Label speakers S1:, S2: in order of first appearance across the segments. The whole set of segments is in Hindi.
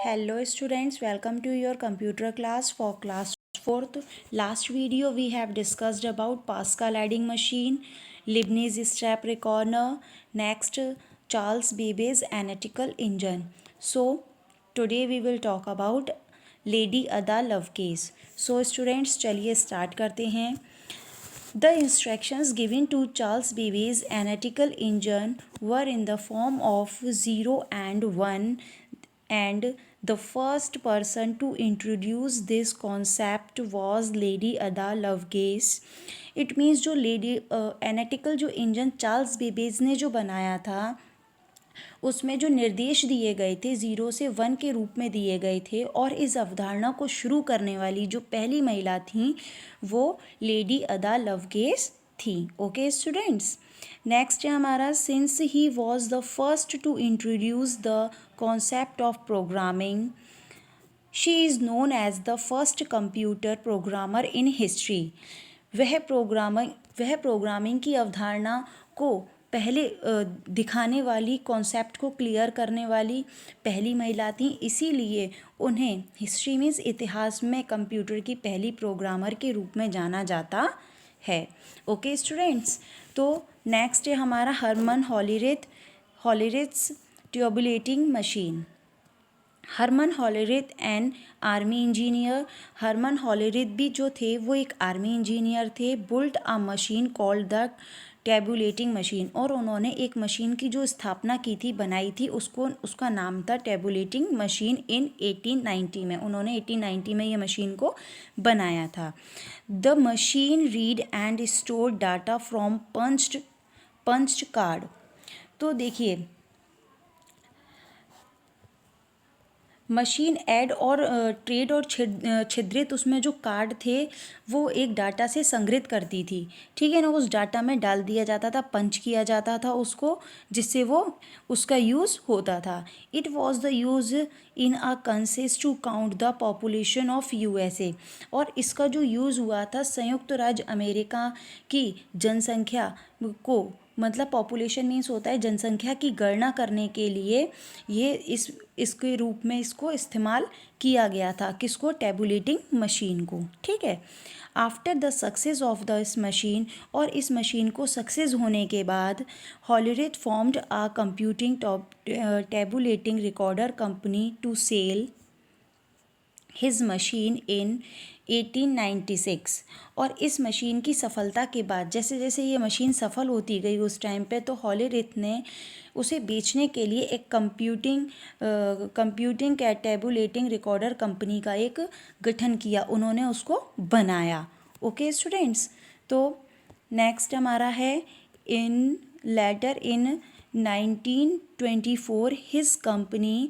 S1: Hello students, welcome to your computer class for class 4th. Last video we have discussed about Pascal adding machine, Leibniz step recorder, next Charles Babbage's analytical engine. So today we will talk about Lady Ada Lovelace. So students चलिए start करते हैं. The instructions given to Charles Babbage's analytical engine were in the form of 0 and 1, and the first person to introduce this concept was Lady Ada Lovelace. It means जो लेडी एनालिटिकल जो इंजन चार्ल्स बेबेज ने जो बनाया था उसमें जो निर्देश दिए गए थे 0 से 1 के रूप में दिए गए थे, और इस अवधारणा को शुरू करने वाली जो पहली महिला थी वो लेडी अदा लवलेस थी. ओके स्टूडेंट्स, नेक्स्ट है हमारा since he was the first to introduce the concept of programming, she is known as the first computer programmer in history. वह प्रोग्रामिंग की अवधारणा को पहले दिखाने वाली, कॉन्सेप्ट को क्लियर करने वाली पहली महिला थी, इसीलिए उन्हें हिस्ट्री मीन्स इतिहास में कंप्यूटर की पहली प्रोग्रामर के रूप में जाना जाता है. ओके स्टूडेंट्स, तो नेक्स्ट है हमारा Herman Hollerith's tabulating machine. Herman Hollerith an army engineer. Herman Hollerith भी जो थे वो एक आर्मी इंजीनियर थे. Built a machine called the tabulating machine, और उन्होंने एक मशीन की जो स्थापना की थी, बनाई थी, उसका नाम था टेबुलेटिंग मशीन इन 1890 में. उन्होंने 1890 में ये मशीन को बनाया था. The machine read and store data from punched card. तो देखिए, मशीन ऐड और ट्रेड और छिद्रित उसमें जो कार्ड थे वो एक डाटा से संग्रहित करती थी. ठीक है ना, उस डाटा में डाल दिया जाता था, पंच किया जाता था उसको, जिससे वो उसका यूज़ होता था. It was the use in a consist to count the population of USA. और इसका जो यूज़ हुआ था संयुक्त राज्य अमेरिका की जनसंख्या को, मतलब पॉपुलेशन मीन्स होता है जनसंख्या की गणना करने के लिए, ये इसके रूप में इसको इस्तेमाल किया गया था. किसको? टेबुलेटिंग मशीन को. ठीक है. After the success of this machine, और इस मशीन को सक्सेस होने के बाद, Hollerith formed a computing tabulating recorder company to sell his machine in 1896. और इस मशीन की सफलता के बाद, जैसे जैसे ये मशीन सफल होती गई उस टाइम पे, तो हॉलेरिथ ने उसे बेचने के लिए एक कंप्यूटिंग टेबुलेटिंग रिकॉर्डर कंपनी का एक गठन किया, उन्होंने उसको बनाया. ओके स्टूडेंट्स, तो नेक्स्ट हमारा है इन 1924 his company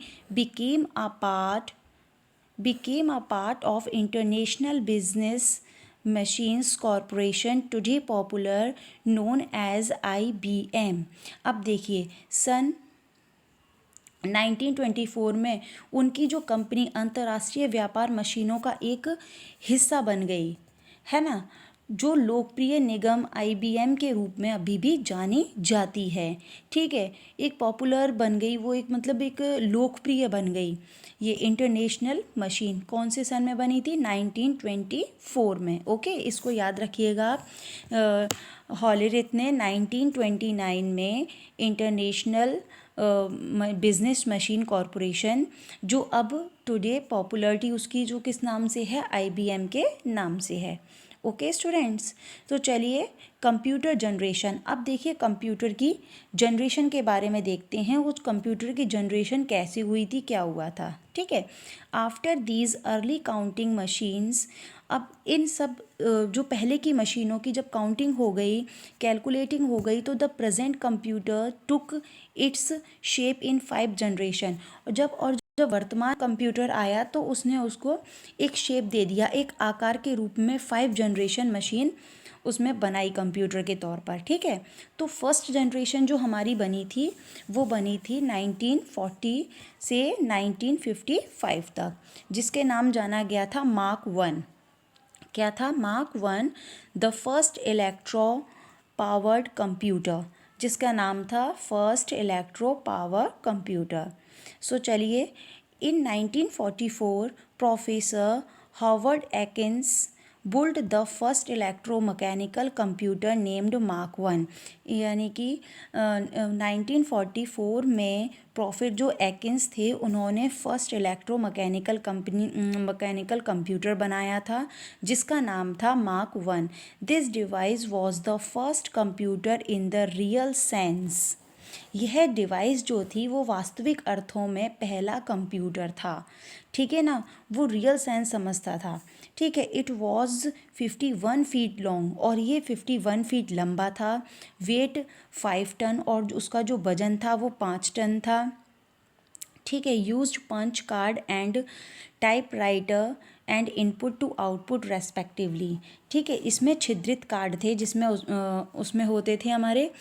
S1: became a part of International Business Machines Corporation, today popular known as IBM. अब देखिए, सन 1924 में उनकी जो कंपनी अंतर्राष्ट्रीय व्यापार मशीनों का एक हिस्सा बन गई है ना, जो लोकप्रिय निगम IBM के रूप में अभी भी जानी जाती है. ठीक है, एक पॉपुलर बन गई वो, एक मतलब एक लोकप्रिय बन गई. ये इंटरनेशनल मशीन कौन से सन में बनी थी? 1924 में. ओके, इसको याद रखिएगा आप. हॉलेरिथ ने 1929 में इंटरनेशनल बिजनेस मशीन कॉरपोरेशन, जो अब टुडे पॉपुलरिटी उसकी जो किस नाम से है? IBM के नाम से है. ओके स्टूडेंट्स, तो चलिए कंप्यूटर जनरेशन. अब देखिए कंप्यूटर की जनरेशन के बारे में देखते हैं. उस कंप्यूटर की जनरेशन कैसे हुई थी, क्या हुआ था. ठीक है. After these early counting machines, अब इन सब जो पहले की मशीनों की जब काउंटिंग हो गई, कैलकुलेटिंग हो गई, तो the present computer took its shape in 5 generation. जब वर्तमान कंप्यूटर आया तो उसने उसको एक शेप दे दिया, एक आकार के रूप में 5 जनरेशन मशीन उसमें बनाई कंप्यूटर के तौर पर. ठीक है. तो फर्स्ट जनरेशन जो हमारी बनी थी वो बनी थी 1940 से 1955 तक, जिसके नाम जाना गया था मार्क 1. क्या था? Mark 1, the first electro powered computer, जिसका नाम था फर्स्ट इलेक्ट्रो पावर कंप्यूटर. सो चलिए In 1944, Professor Howard Akins built the first electromechanical computer named Mark 1। यानी कि 1944 में प्रॉफिट जो एकिन्स थे उन्होंने फर्स्ट मैकेनिकल कंप्यूटर बनाया था जिसका नाम था mark 1। This device was the first computer in the real sense. यह डिवाइस जो थी वो वास्तविक अर्थों में पहला कंप्यूटर था, ठीक है ना, वो रियल सेंस समझता था, ठीक है। इट वॉज 51 फीट लॉन्ग, और ये 51 फीट लंबा था। वेट 5 टन, और उसका जो वजन था वो 5 टन था, ठीक है। Used punch card and typewriter and input to output respectively, ठीक है। इसमें छिद्रित कार्ड थे जिसमें उसमें होते थे हमारे,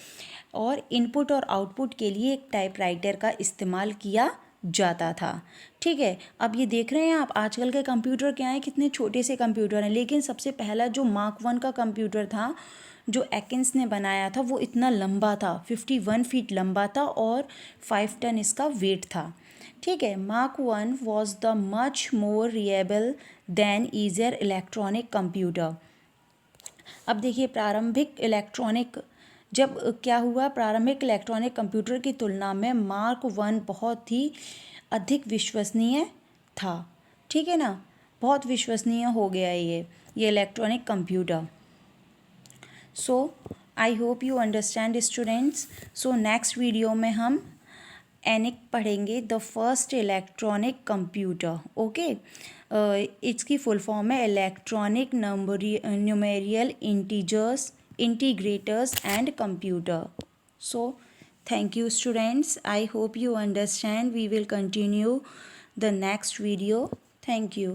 S1: और इनपुट और आउटपुट के लिए एक टाइपराइटर का इस्तेमाल किया जाता था, ठीक है। अब ये देख रहे हैं आप आजकल के कंप्यूटर क्या हैं, कितने छोटे से कंप्यूटर हैं, लेकिन सबसे पहला जो मार्क 1 का कंप्यूटर था जो एकिन्स ने बनाया था वो इतना लंबा था, 51 फीट लंबा था और 5 टन इसका वेट था, ठीक है। Mark 1 was the much more reliable than easier electronic computer. अब देखिए प्रारंभिक इलेक्ट्रॉनिक कंप्यूटर की तुलना में मार्क 1 बहुत ही अधिक विश्वसनीय था, ठीक है ना, बहुत विश्वसनीय हो गया है ये electronic computer. So I hope you understand students. So next video में हम एनिक पढ़ेंगे, the first electronic computer, okay. इसकी फुल फॉर्म है electronic numerical integrators and computer. So thank you students, I hope you understand. We will continue the next video. Thank you.